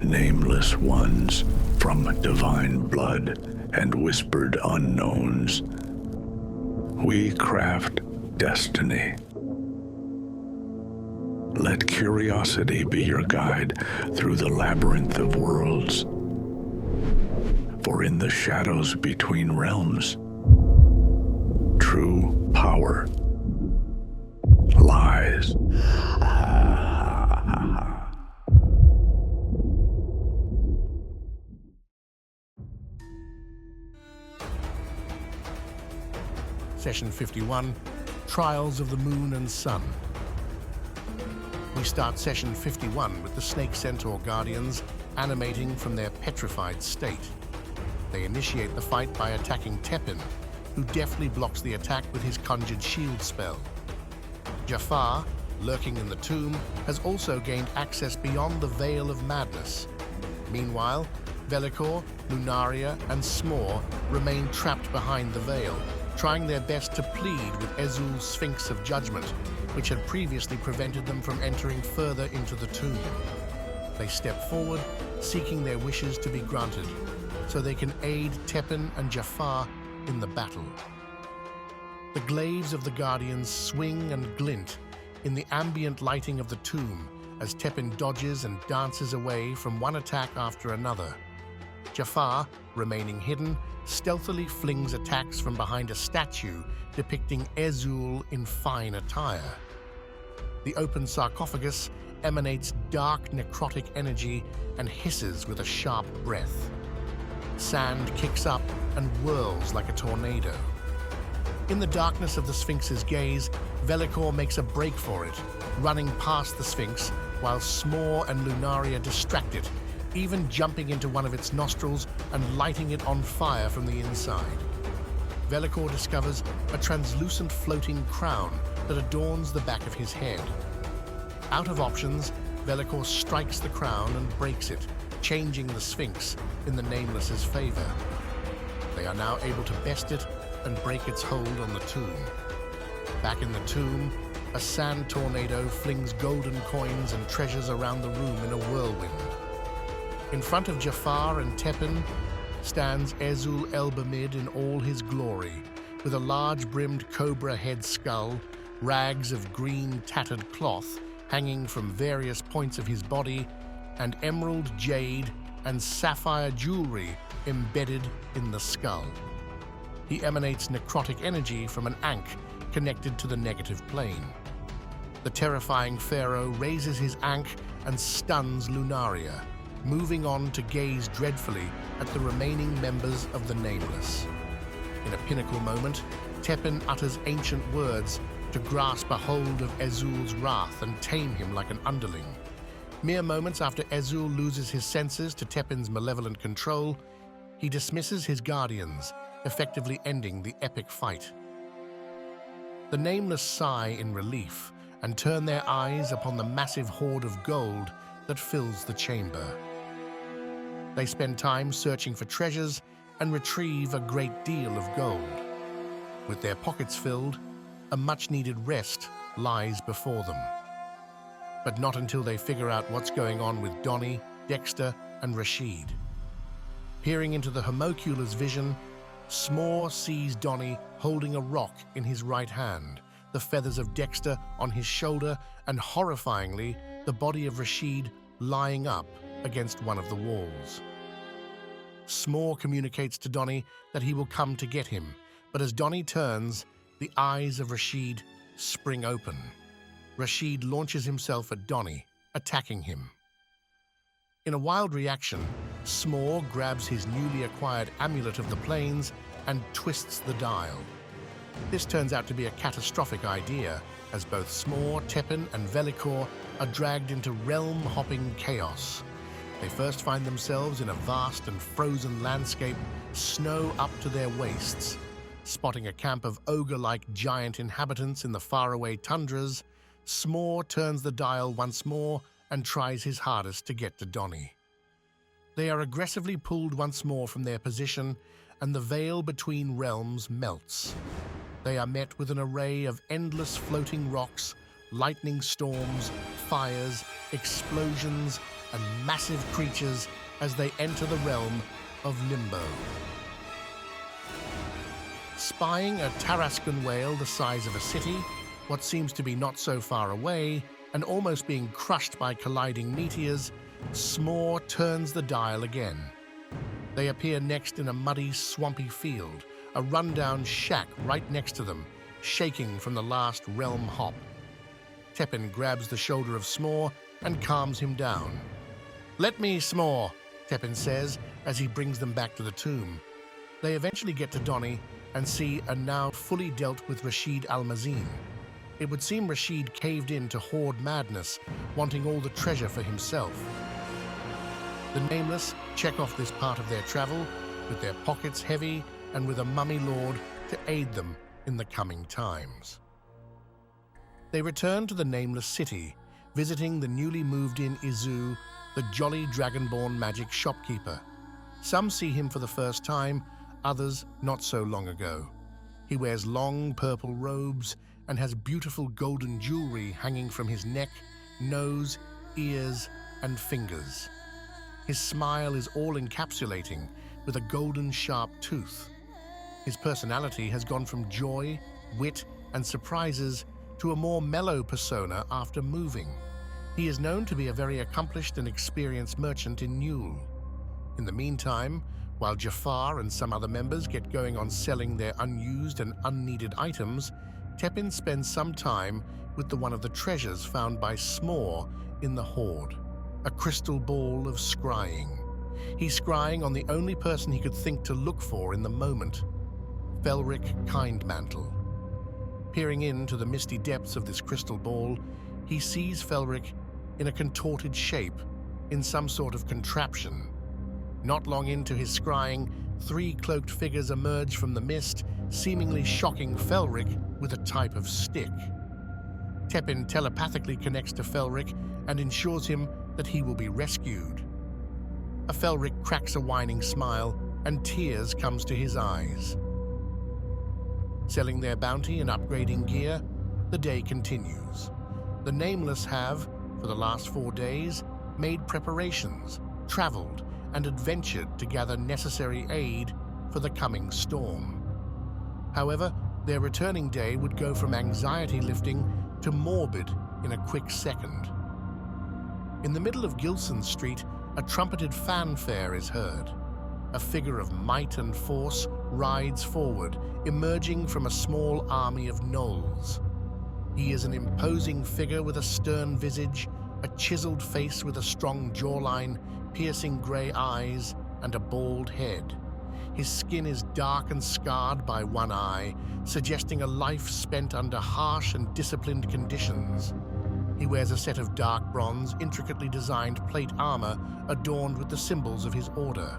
nameless ones from divine blood and whispered unknowns. We craft destiny. Let curiosity be your guide through the labyrinth of worlds. For in the shadows between realms, true power lies. Session 51, Trials of the Moon and Sun. We start Session 51 with the Snake Centaur Guardians animating from their petrified state. They initiate the fight by attacking Tepin, who deftly blocks the attack with his conjured shield spell. Jafar, lurking in the tomb, has also gained access beyond the Veil of Madness. Meanwhile, Velikor, Lunaria, and Smore remain trapped behind the veil, trying their best to plead with Ezul's Sphinx of Judgment, which had previously prevented them from entering further into the tomb. They step forward, seeking their wishes to be granted, so they can aid Tepin and Jafar in the battle. The glaives of the Guardians swing and glint in the ambient lighting of the tomb as Tepin dodges and dances away from one attack after another. Jafar, remaining hidden, stealthily flings attacks from behind a statue depicting Ezul in fine attire. The open sarcophagus emanates dark necrotic energy and hisses with a sharp breath. Sand kicks up and whirls like a tornado. In the darkness of the Sphinx's gaze, Velikor makes a break for it, running past the Sphinx while Smore and Lunaria distract it, even jumping into one of its nostrils and lighting it on fire from the inside. Velikor discovers a translucent floating crown that adorns the back of his head. Out of options, Velikor strikes the crown and breaks it, changing the Sphinx in the Nameless's favor. They are now able to best it and break its hold on the tomb. Back in the tomb, a sand tornado flings golden coins and treasures around the room in a whirlwind. In front of Jafar and Tepin stands Ezul Elbamid in all his glory, with a large-brimmed cobra head skull, rags of green tattered cloth hanging from various points of his body, and emerald, jade, and sapphire jewelry embedded in the skull. He emanates necrotic energy from an ankh connected to the negative plane. The terrifying pharaoh raises his ankh and stuns Lunaria, moving on to gaze dreadfully at the remaining members of the Nameless. In a pinnacle moment, Tepin utters ancient words to grasp a hold of Ezul's wrath and tame him like an underling. Mere moments after Ezul loses his senses to Tepin's malevolent control, he dismisses his guardians, effectively ending the epic fight. The Nameless sigh in relief and turn their eyes upon the massive hoard of gold that fills the chamber. They spend time searching for treasures and retrieve a great deal of gold. With their pockets filled, a much-needed rest lies before them. But not until they figure out what's going on with Donnie, Dexter, and Rashid. Peering into the homuncular's vision, Smore sees Donnie holding a rock in his right hand, the feathers of Dexter on his shoulder, and horrifyingly, the body of Rashid lying up against one of the walls. Smore communicates to Donnie that he will come to get him, but as Donnie turns, the eyes of Rashid spring open. Rashid launches himself at Donnie, attacking him. In a wild reaction, Smore grabs his newly acquired Amulet of the Plains and twists the dial. This turns out to be a catastrophic idea, as both Smore, Tepin, and Velikor are dragged into realm-hopping chaos. They first find themselves in a vast and frozen landscape, snow up to their waists. Spotting a camp of ogre-like giant inhabitants in the faraway tundras, Smore turns the dial once more and tries his hardest to get to Donnie. They are aggressively pulled once more from their position, and the veil between realms melts. They are met with an array of endless floating rocks, lightning storms, fires, explosions, and massive creatures as they enter the realm of Limbo. Spying a Tarascan whale the size of a city, what seems to be not so far away, and almost being crushed by colliding meteors, Smore turns the dial again. They appear next in a muddy, swampy field, a rundown shack right next to them, shaking from the last realm hop. Tepin grabs the shoulder of Smore and calms him down. "Let me, Smore," Tepin says as he brings them back to the tomb. They eventually get to Donnie and see a now fully dealt with Rashid Al-Mazin. It would seem Rashid caved in to Horde madness, wanting all the treasure for himself. The Nameless check off this part of their travel, with their pockets heavy and with a mummy lord to aid them in the coming times. They return to the Nameless city, visiting the newly moved-in Izu, the jolly dragonborn magic shopkeeper. Some see him for the first time, others not so long ago. He wears long purple robes and has beautiful golden jewelry hanging from his neck, nose, ears, and fingers. His smile is all-encapsulating, with a golden sharp tooth. His personality has gone from joy, wit, and surprises to a more mellow persona after moving. He is known to be a very accomplished and experienced merchant in Newell. In the meantime, while Jafar and some other members get going on selling their unused and unneeded items, Tepin spends some time with one of the treasures found by Smore in the Horde, a crystal ball of scrying. He's scrying on the only person he could think to look for in the moment, Felric Kindmantle. Peering into the misty depths of this crystal ball, he sees Felric in a contorted shape, in some sort of contraption. Not long into his scrying, 3 cloaked figures emerge from the mist, seemingly shocking Felric with a type of stick. Tepin telepathically connects to Felric and ensures him that he will be rescued. A Felric cracks a whining smile, and tears comes to his eyes. Selling their bounty and upgrading gear, the day continues. The Nameless have, for the last 4 days, made preparations, traveled, and adventured to gather necessary aid for the coming storm. However, their returning day would go from anxiety-lifting to morbid in a quick second. In the middle of Gilson Street, a trumpeted fanfare is heard. A figure of might and force rides forward, emerging from a small army of gnolls. He is an imposing figure with a stern visage, a chiseled face with a strong jawline, piercing grey eyes, and a bald head. His skin is dark and scarred by one eye, suggesting a life spent under harsh and disciplined conditions. He wears a set of dark bronze, intricately designed plate armor adorned with the symbols of his order.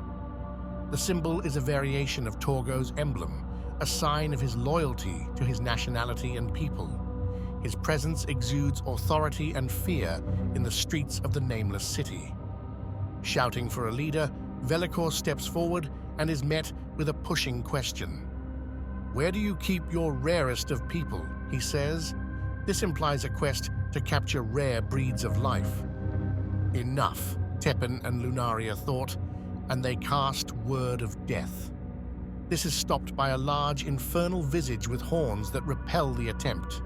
The symbol is a variation of Torgo's emblem, a sign of his loyalty to his nationality and people. His presence exudes authority and fear in the streets of the Nameless city. Shouting for a leader, Velikor steps forward and is met with a pushing question. "Where do you keep your rarest of people?" he says. This implies a quest to capture rare breeds of life. Enough, Tepin and Lunaria thought, and they cast Word of Death. This is stopped by a large infernal visage with horns that repel the attempt.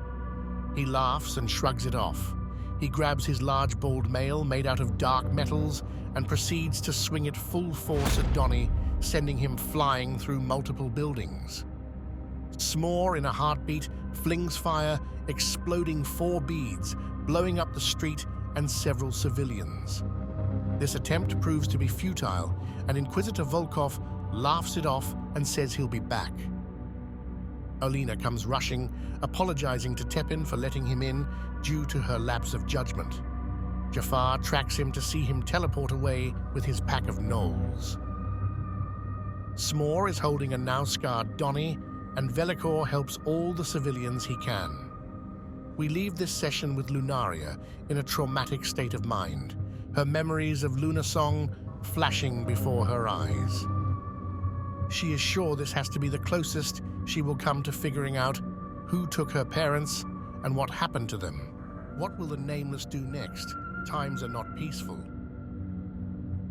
He laughs and shrugs it off. He grabs his large bald mail made out of dark metals and proceeds to swing it full force at Donnie, sending him flying through multiple buildings. Smore, in a heartbeat, flings fire, exploding 4 beads, blowing up the street and several civilians. This attempt proves to be futile, and Inquisitor Volkov laughs it off and says he'll be back. Olina comes rushing, apologizing to Tepin for letting him in due to her lapse of judgment. Jafar tracks him to see him teleport away with his pack of gnolls. Smore is holding a now-scarred Donnie, and Velikor helps all the civilians he can. We leave this session with Lunaria in a traumatic state of mind, her memories of Lunasong flashing before her eyes. She is sure this has to be the closest she will come to figuring out who took her parents and what happened to them. What will the Nameless do next? Times are not peaceful,